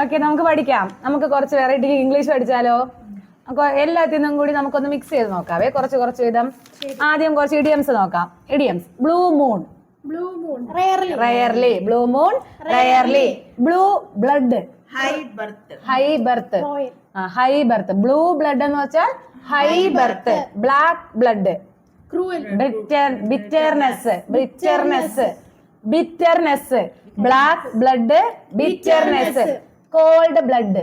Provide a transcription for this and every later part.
Okay, നമുക്ക് പഠിക്കാം. നമുക്ക് കുറച്ച് വെറൈറ്റി ഇംഗ്ലീഷ് പഠിച്ചാലോ? എല്ലാത്തിനും കൂടി നമുക്കൊന്ന് മിക്സ് ചെയ്ത് നോക്കാവേ, കുറച്ച് വിധം. ആദ്യം കുറച്ച് ഇഡിയംസ് നോക്കാം. Idioms: blue moon, rarely. Blue moon, rarely. Blue blood, high birth. High birth. Blue blood എന്ന് വെച്ചാൽ high birth. Black blood, bitterness. Black blood, bitterness. Cold blood,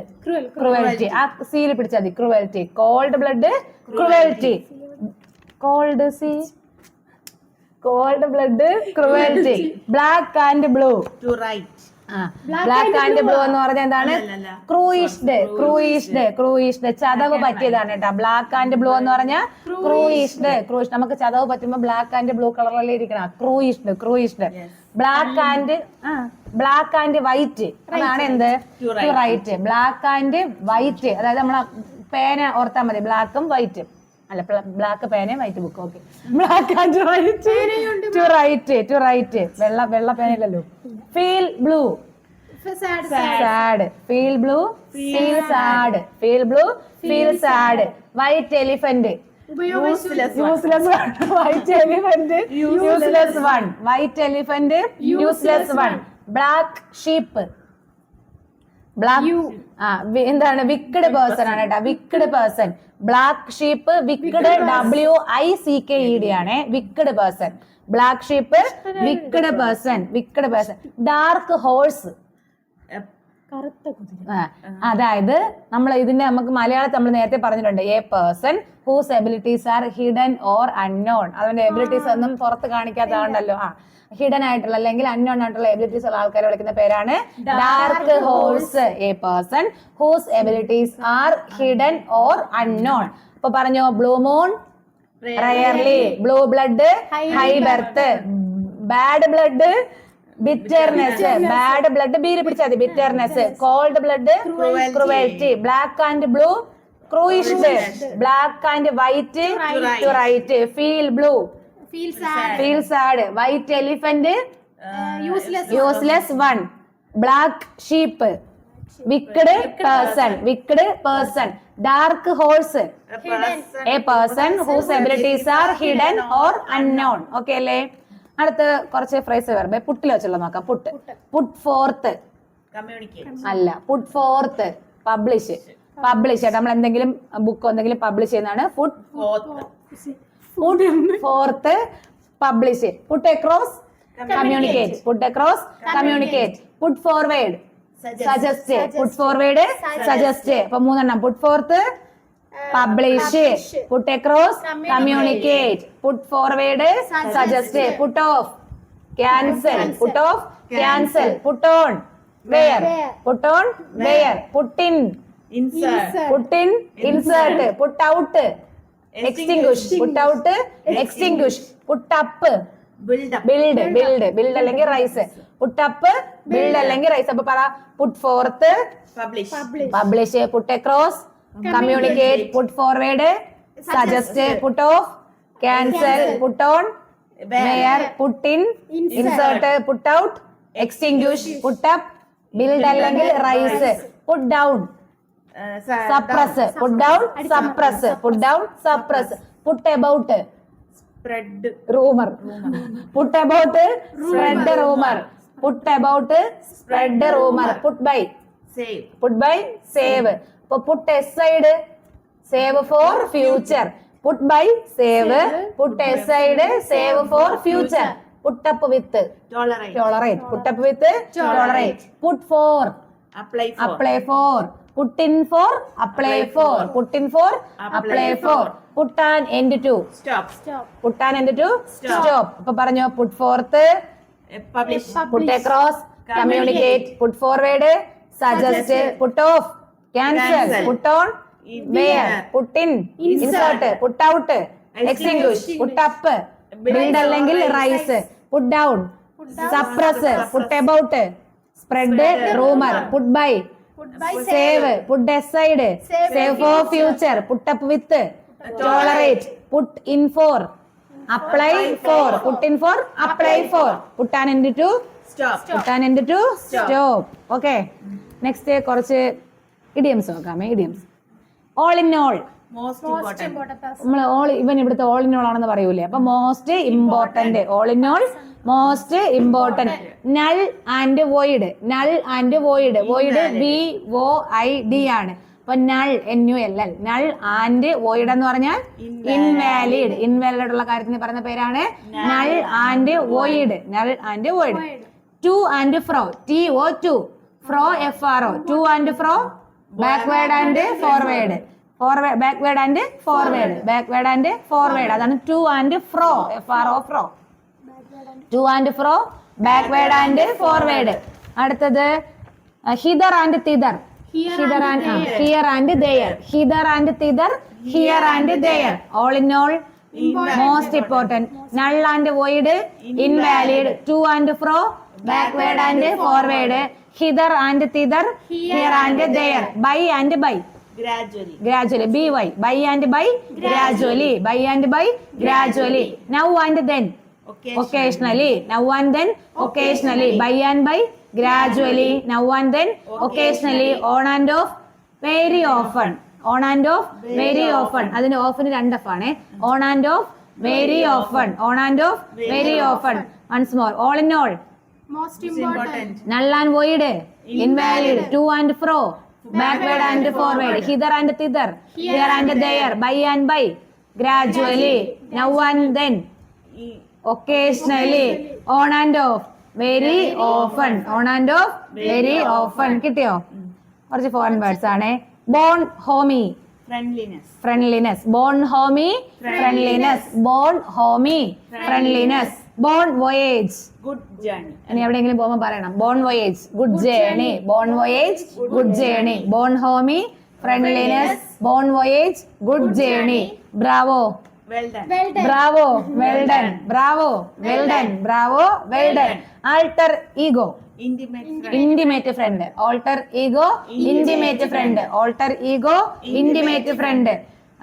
cruelty. ആ സീല് പിടിച്ചാൽ മതി. Cruelty. Cold blood, cruelty. Cold C, cold blood, cruelty. Black and blue. Black and blue എന്ന് പറഞ്ഞാൽ എന്താണ്? ക്രൂയിഷ്ഡ്. ചതവ് പറ്റിയതാണ് കേട്ടോ. ബ്ലാക്ക് ആൻഡ് ബ്ലൂ എന്ന് പറഞ്ഞാൽ ക്രൂയിഷ്ഡ്. നമുക്ക് ചതവ് പറ്റുമ്പോ ബ്ലാക്ക് ആൻഡ് ബ്ലൂ കളറിലല്ലേ ഇരിക്കണം. ക്രൂയിഷ്ഡ്. ബ്ലാക്ക് ആൻഡ് വൈറ്റ് അതാണ് എന്ത്? To write. Black and white, അതായത് നമ്മളെ പേന ഓർത്താൽ മതി. ബ്ലാക്കും വൈറ്റും അല്ല, ബ്ലാക്ക് പേനയും white book. Okay, black and white, to write. വെള്ള പേനയില്ലല്ലോ. Feel blue, sad. Feel blue, feel sad. White elephant, useless one. Black sheep, എന്താണ്? വിക്ക്ഡ് പേഴ്സൺ ആണ് കേട്ടോ. Wicked person. Black sheep, wicked, WICKED ആണ്. Wicked person. Black sheep, wicked person. Dark horse, അതായത് നമ്മൾ ഇതിന്റെ നമുക്ക് മലയാളത്തിൽ നമ്മൾ നേരത്തെ പറഞ്ഞിട്ടുണ്ട്. A person whose abilities are hidden or unknown. അവന്റെ എബിലിറ്റീസ് ഒന്നും പുറത്ത് കാണിക്കാത്തതാണല്ലോ. ഹിഡൻ ആയിട്ടുള്ള അല്ലെങ്കിൽ അൺനോൺ ആയിട്ടുള്ള എബിലിറ്റീസ് ഉള്ള ആൾക്കാരെ വിളിക്കുന്ന പേരാണ് dark horse. A person whose abilities are hidden or unknown. അപ്പൊ പറഞ്ഞോ, blue moon, rarely. Blue blood, high birth. Bad blood, bitterness. Bad blood ബീര് പിടിച്ചാൽ മതി. Bitterness. Cold blood, cruelty. Black and blue, bruised. Black and white, to write. Feel blue, feel sad. White elephant, useless one. Black sheep, wicked person. Dark horse, a person whose abilities are hidden or unknown. Okay അല്ലേ? അടുത്ത് കുറച്ച് phrase verb പുട്ടിൽ വെച്ചുള്ള നോക്കാം. Puttu fourth അല്ല, puttu forth. Publish. നമ്മൾ എന്തെങ്കിലും book എന്തെങ്കിലും publish ചെയ്യുന്നതാണ് put forth. Publish. Put across, communicate. Put forward, suggest. അപ്പൊ 3 put forth, publish, put across, communicate. Put forward, suggest. Put off, cancel. Put on, wear. Put in, insert. Put out, extinguish. Put up, build അല്ലെങ്കിൽ rise. Put up, build അല്ലെങ്കിൽ rise. അപ്പൊ പറ, put forth, publish. Put across, communicate. Put forward, suggest. Put off, cancel. Put on, wear. Put in, insert. Put out, extinguish. Put up, build അല്ലെങ്കിൽ rise. Put down, suppress. Put about, spread rumour. Put by, save. അപ്പൊ put aside, save for future. Put by, save. Put aside, save for future. Put up with, tolerate. Put for, apply for. Put in for, apply for. Put an end to, stop. അപ്പൊ പറഞ്ഞോ, put forth, publish. Put across, communicate. Put forward, suggest. Put off, cancel. Put on, wear. Put in, insert. Put out, extinguish. Put up, build അല്ലെങ്കിൽ rise. Put down, suppress. Put about, spread rumor. Put by, save. Put aside, save for future. Put up with, tolerate. Put in for, apply for. Put in for, apply for. Put an end to, stop. Okay. Next കുറച്ച് idioms നോക്കാമേ. Idioms. All in all. നമ്മൾ all ഇവൻ ഇവിടുത്തെ all in all ആണെന്ന് പറയൂലേ. അപ്പൊ most important, all in all, most important. Null and void. Null and void. Void VOID ആണ്. അപ്പൊ null NULL. Null and void എന്ന് പറഞ്ഞാൽ ഇൻവാലിഡ്. ഇൻവാലിഡ് ഉള്ള കാര്യത്തിന് പറയുന്ന പേരാണ് null and void. Null and void. To and fro. TO2. Fro FRO. To and fro. Backward and forward. Backward and forward. Backward and forward. അതാണ് to and fro. FRO fro. To and fro, backward and forward. അടുത്തത് hither and thither. Here and there. Hither and thither. Here and there. All in all, most important. Null and void, invalid. To and fro, backward and forward. Hither and thither, here and there. By and by. Gradually. BY. By and by. Gradually. By and by. Gradually. Now and then. Occasionally. Now and then. Occasionally. By and by. Gradually. Now and then. Occasionally. On and off. Very often. On and off. Very often. അതിന് ഓഫിന് 2 F ആണ്. On and off. Very often. On and off. Very often. Once more. All in all. Most important. Null and void. Invalid. To and fro. Backward and forward. Hither and thither. Here and there. By and by. Gradually. Now and then. Occasionally. On and off. Very often. On and off. Very often. കിട്ടിയോ? കുറച്ച് foreign words ആണ്. Born homey. Friendliness. Born homey. Friendliness. Born homey. Friendliness. Born voyage. Good journey. ഇനി എവിടെയെങ്കിലും പോകുമ്പോൾ പറയണം. Born voyage. Good journey. Born voyage. Good journey. Born homey. Friendliness. Born voyage. Good journey. Bravo. Well done. Bravo. Well done. Bravo. Well done. Bravo. Well done. Alter ego. Intimate friend. Alter ego. Intimate friend. Alter ego. Intimate friend.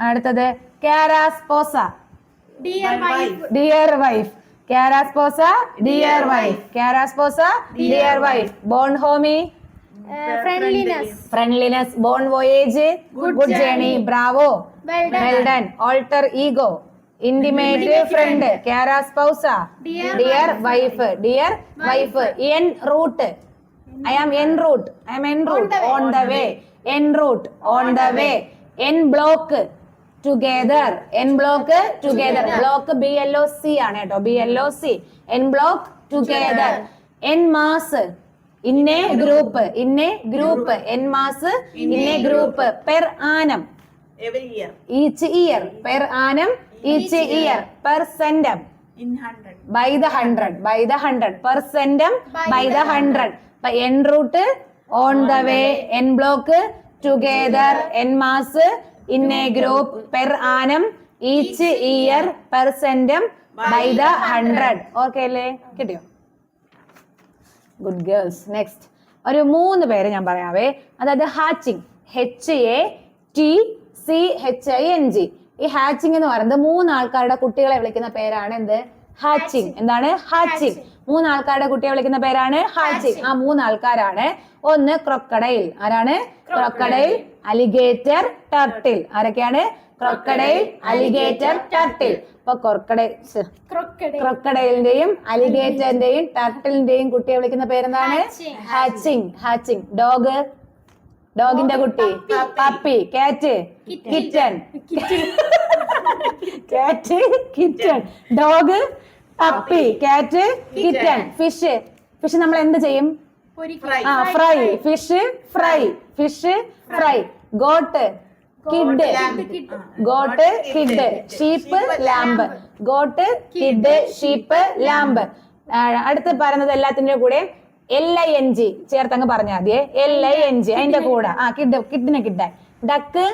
അടുത്തത് cara sposa. Dear wife. Cara sposa. Dear wife. Cara sposa. Dear wife. Born homey. Friendliness. Born voyage. Good journey. Bravo. Well done. Alter ego. Intimate friend. Cara sposa. Dear wife. Dear wife. En route. I am en route. I am en route. On the way. En route. On the way. En block. Together. En block. Together. Block BLOC ആണ് കേട്ടോ. BLOC. En block. Together. En mass. In a group. In a group. En mass. In a group. Per annum. Every year. Each year. Per annum. Each year. Per centum. In 100. By the 100. By the 100. Per centum. By the 100. En route. On the way. En block. Together. En mass. In a group. Per annum. Each year. Per centum. By the 100. Okay അല്ലേ? കിട്ടിയോ? Good girls. Next ഒരു 3 പേര് ഞാൻ പറയാവേ. അതായത് hatching. HATCHING. ഈ hatching എന്ന് പറയുന്നത് 3 ആൾക്കാരുടെ കുട്ടികളെ വിളിക്കുന്ന പേരാണ് എന്ത്? ഹാച്ചിങ്. എന്താണ്? ഹാച്ചിങ്. 3 ആൾക്കാരുടെ കുട്ടിയെ വിളിക്കുന്ന പേരാണ് ഹാച്ചിങ്. ആ 3 ആൾക്കാരാണ്. ഒന്ന് ക്രൊക്കഡൈൽ. ആരാണ്? Crocodile, alligator, turtle. ആരൊക്കെയാണ്? Crocodile, alligator, turtle. അപ്പൊ ക്രൊക്കഡൈലിന്റെയും അലിഗേറ്ററിന്റെയും ടർട്ടിലിന്റെയും കുട്ടിയെ വിളിക്കുന്ന പേരെന്താണ്? ഹാച്ചിങ്. ഹാച്ചിങ്. ഡോഗ്, ഡോഗിന്റെ കുട്ടി. പപ്പി. Cat, kitten. കാറ്റ്, kitten. Dog, puppy, cat, kitten. Fish, fish നമ്മൾ എന്ത് ചെയ്യും? Fry. Fish fry. Fish fry. Goat, kid. Got, kid. Sheep, lamp. Got, kid, sheep, lamp. അടുത്ത് പറയുന്നത് എല്ലാത്തിന്റെ കൂടെ LING ചേർത്തങ്ങ് പറഞ്ഞാൽ മതിയെ. LING അതിന്റെ കൂടെ. കിഡ്, കിഡിനെ കിട്ടാൻ. Duck,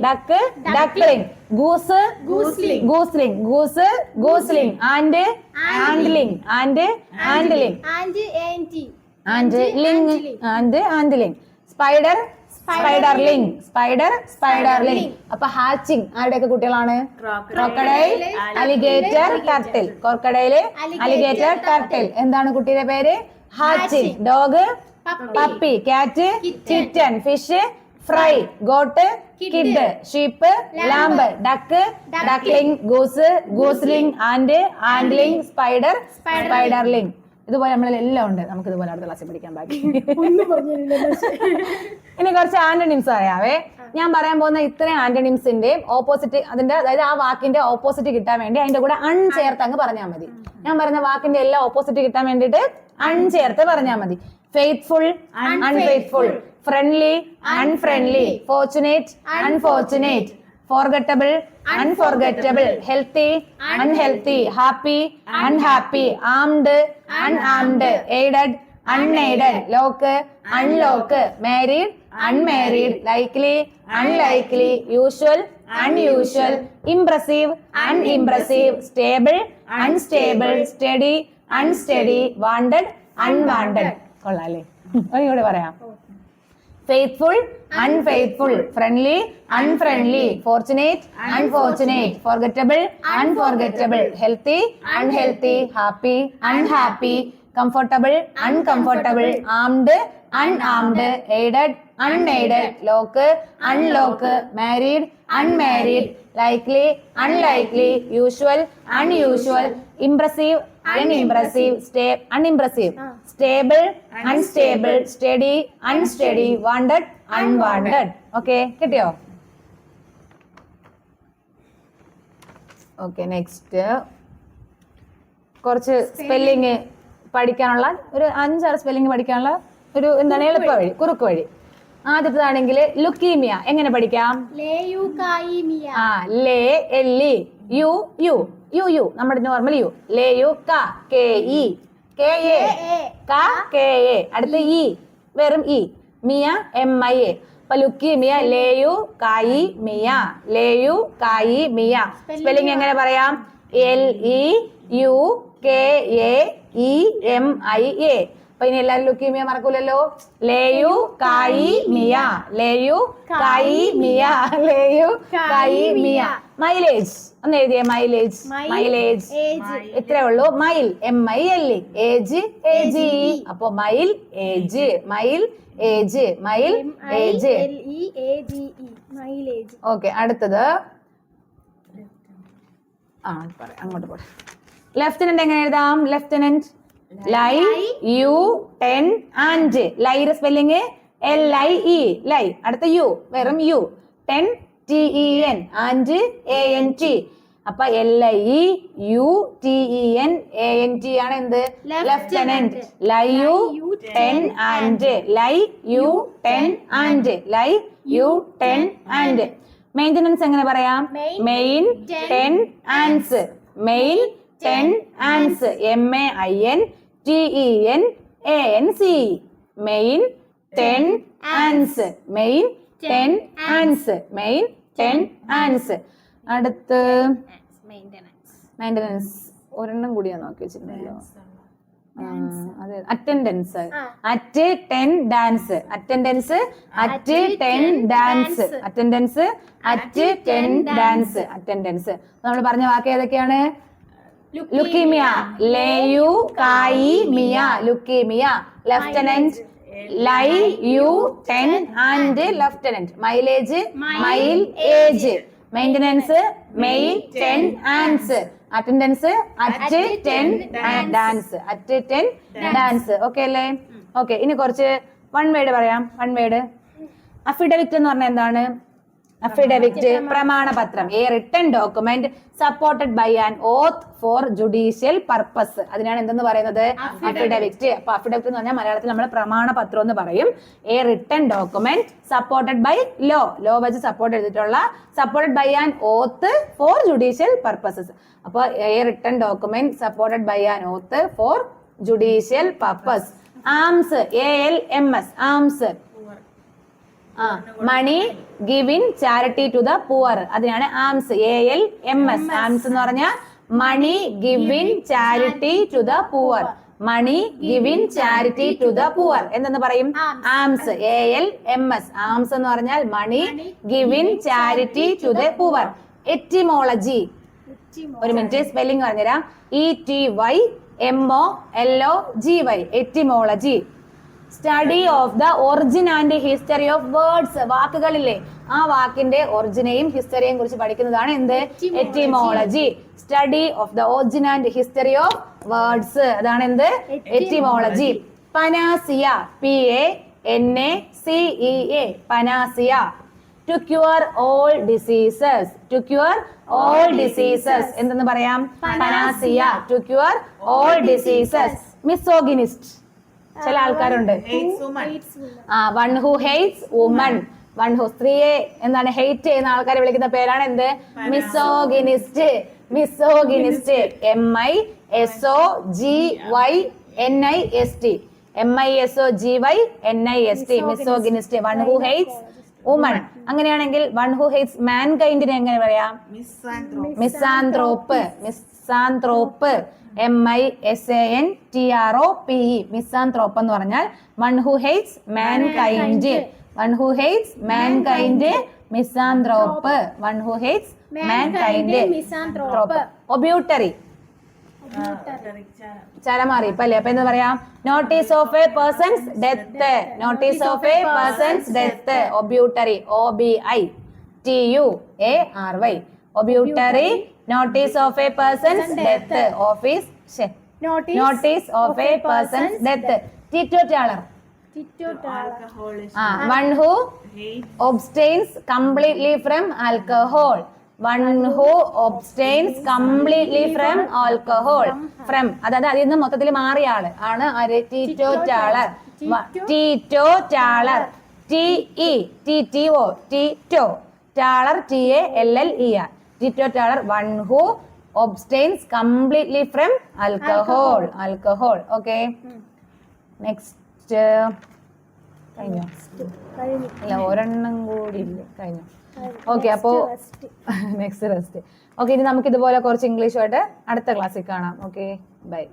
duck, duckling. Goose, gosling. Goose, gosling. Ant, antling. Ant, antling. Antling. Ant, antling. Spider, spiderling. Spider, spiderling. അപ്പൊ ഹാച്ചിങ് ആരുടെയൊക്കെ കുട്ടികളാണ്? Crocodile, alligator, turtle. Crocodile, alligator, turtle. എന്താണ് കുട്ടിയുടെ പേര്? Hatching. Dog, puppy, cat, kitten, fish, fry, goat, kid, sheep, lamb, duck, duckling, goose, gosling, ant, antling, spider, spiderling. ഇതുപോലെ നമ്മളെല്ലാം ഉണ്ട്. നമുക്ക് ഇതുപോലെ അടുത്ത ക്ലാസ്സിൽ പഠിക്കാൻ ബാക്കി. ഇനി കുറച്ച് ആന്റണിംസ് അറിയാവേ. ഞാൻ പറയാൻ പോകുന്ന ഇത്രയും ആന്റണിംസിന്റെ ഓപ്പോസിറ്റ്, അതിന്റെ അതായത് ആ വാക്കിന്റെ ഓപ്പോസിറ്റ് കിട്ടാൻ വേണ്ടി അതിന്റെ കൂടെ അൺ ചേർത്ത് അങ്ങ് പറഞ്ഞാൽ മതി. ഞാൻ പറയുന്ന വാക്കിന്റെ എല്ലാ ഓപ്പോസിറ്റ് കിട്ടാൻ വേണ്ടിയിട്ട് അൺ ചേർത്ത് പറഞ്ഞാൽ മതി. Faithful, unfaithful, friendly, unfriendly, fortunate, unfortunate, forgettable, unforgettable, healthy, unhealthy, happy, unhappy, armed, unarmed, aided, unaided, lock, unlock, married, unmarried, likely, unlikely, usual, unusual, impressive, unimpressive, stable, unstable, steady, unsteady, wanted, unwanted. കൊള്ളാല്ലേ? ഒന്നുകൂടെ പറയാം. Faithful, unfaithful, friendly, unfriendly, fortunate, unfortunate, forgettable, unforgettable, healthy, unhealthy, happy, unhappy, comfortable, uncomfortable, armed, unarmed, aided, unaided, lock, unlock, married, unmarried, likely, unlikely, usual, unusual, impressive, unimpressive, unimpressive, stable, unstable, steady, unsteady, wanted, unwanted. Okay, കിട്ടിയോ? Okay, next കുറച്ച് spelling പഠിക്കാനുള്ള ഒരു 5-6 spelling പഠിക്കാനുള്ള ഒരു എന്താണ് എളുപ്പ വഴി, കുറുക്ക് വഴി. ആദ്യത്തേതാണെങ്കിൽ ലുക്കീമിയ എങ്ങനെ പഠിക്കാം? ആ, ലേ, എല്ലി, യു, യു, യു, യു, നമ്മുടെ നോർമൽ യു. ലേ, യു, ക, കെ, ഇ, കെ, എ, ക, കെ, എ, അടുത്ത ഇ, വെറും ഇ, മിയ, എം, ഐ, എ. അപ്പൊ ലുക്കീമിയ, ലേയു, കായി, മിയ, ലേയു, കായി, മിയ. സ്പെല്ലിംഗ് എങ്ങനെ പറയാം? L, E, U, K, A, E, M, I, A. അപ്പൊ ഇനി എല്ലാവരും ലുക്കീമിയ മറക്കൂലല്ലോ. ലേയു, കായി, മിയ, ലേയു, കായി, മിയ, ലേയു, കായി, മിയ. മൈലേജ് ഒന്ന് എഴുതിയേ. മൈലേജ്, മൈലേജ്, ഇത്രേ ഉള്ളൂ. Mile, M, I, L, age, A, G, E. അപ്പൊ mile, age, mile, age, mile, age. Okay, അടുത്തത് അങ്ങോട്ട് പോട്ടെ. ലെഫ്റ്റനന്റ് എങ്ങനെ എഴുതാം? Lieutenant, lie, U, ten, ant. ലൈയുടെ spelling L, I, E, lie. അടുത്ത യു, വെറും U. Ten, T, E, N, ant, A, N, T. അപ്പൊ L, I, U, T, E, N, A, N, T ആണ് എന്ത്? Lieutenant. Lie, U, ten, ant. Lie, U, ten, ant. Lie, U, ten, ant. Maintenance എങ്ങനെ പറയാം? Main, ten, ance. Main, ten, ance. M, A, I, N, T, E, N, A, N, C. Main, ten, ance. Main, ten, ance. Main, ten, ance. അടുത്ത് maintenance ഒരെണ്ണം കൂടി ഞാൻ നോക്കി വെച്ചിട്ടുണ്ടല്ലോ. അതെ, attendance. At, ten, dance. Attendance, at, ten, dance. Attendance, at, ten, dance. Attendance. നമ്മൾ പറഞ്ഞ വാക്ക് ഏതൊക്കെയാണ്? ലുക്കീമിയ, ലേയു, കായി, mia, leukaemia. Lieutenant, lie, U, ten, ant lieutenant. Mileage, mile, age. Maintenance, main, ten, ance. Attendance, at, ten, dance. At, ten, dance. Okay അല്ലേ? Okay, ഇനി കുറച്ച് one word പറയാം. One word. Affidavit എന്ന് പറഞ്ഞാൽ എന്താണ്? അഫിഡവിറ്റ്, പ്രമാണപത്രം. A written document supported by an oath for judicial purpose. അതിനാണ് എന്തെന്ന് പറയുന്നത്? അഫിഡവിറ്റ്. അപ്പൊ അഫിഡവിറ്റ് എന്ന് പറഞ്ഞാൽ മലയാളത്തിൽ നമ്മൾ പ്രമാണപത്രം എന്ന് പറയും. A written document supported by law, law വെച്ച് സപ്പോർട്ട് ചെയ്തിട്ടുള്ള, supported by an oath for judicial purposes. അപ്പൊ a written document supported by an oath for judicial purpose. Alms, A, L, M, S, alms. Money given charity to the poor. അതിനാണ് alms, A, L, M, S. Alms എന്ന് പറഞ്ഞാൽ money given charity to the poor. Money given charity to the poor എന്തെന്ന് പറയും? Alms, A, L, M, S. Alms എന്ന് പറഞ്ഞാൽ money given charity to the poor. Etymology, ഒരു minute spelling പറഞ്ഞുതരാം. E, T, Y, M, O, L, O, G, Y. Etymology. Study of the origin and history of words. വാക്കുകളില്ലേ, ആ വാക്കിന്റെ ഒറിജിനെയും ഹിസ്റ്ററിയെയും കുറിച്ച് പഠിക്കുന്നതാണ് എന്ത്? Etymology. Study of the origin and history of words, അതാണ് എന്ത്? Etymology. Panacea, PANACEA, panacea. To cure all diseases, to cure all diseases എന്തെന്ന് പറയാം? Panacea. To cure all diseases. Misogynist, ചില ആൾക്കാരുണ്ട്. Hates woman. One who hates woman, one who സ്ത്രീയെ എന്താണ് hate ചെയ്യുന്ന ആൾക്കാരെ വിളിക്കുന്ന പേരാണ് എന്ത്? Misogynist. Misogynist. MISOGYNIST, MISOGYNIST, misogynist. One who hates woman. അങ്ങനെയാണെങ്കിൽ വൺ ഹു ഹെയ്റ്റ്സ് മാൻകൈൻഡിനെ എങ്ങനെ പറയാം? Misanthrope. Misanthrope. Misanthrope. MISANTROPE, misanthrope എന്ന് പറഞ്ഞാൽ one who hates mankind. One who hates mankind, misanthrope. One who hates mankind, misanthrope. Obituary, ചരമറിയിപ്പ് അല്ലേ? അപ്പൊ എന്താ പറയാം? Notice of a person's death, notice of a person's death. Obituary, OBITUARY, obituary. Notice of a person's death. Office, notice of a person's death. Teetotaller, Alcoholism. One who Hate. abstains completely from alcohol. One who abstains completely from alcohol. From, അതായത് അതിൽ നിന്ന് മൊത്തത്തിൽ മാറിയ ആള് ആണ് ആര്? Teetotaller. Teetotaller. TETTO, teeto. Taller, TALLER. Teetotaller. One who abstains completely from alcohol. Alcohol. Okay. Next കഴിഞ്ഞോ? ഇല്ല, ഒരെണ്ണം കൂടി ഇല്ല. കഴിഞ്ഞു. ഓക്കെ, അപ്പോ നെക്സ്റ്റ് റെസ്റ്റ്. ഓക്കെ, ഇനി നമുക്ക് ഇതുപോലെ കുറച്ച് ഇംഗ്ലീഷുമായിട്ട് അടുത്ത ക്ലാസ്സിൽ കാണാം. Okay, by.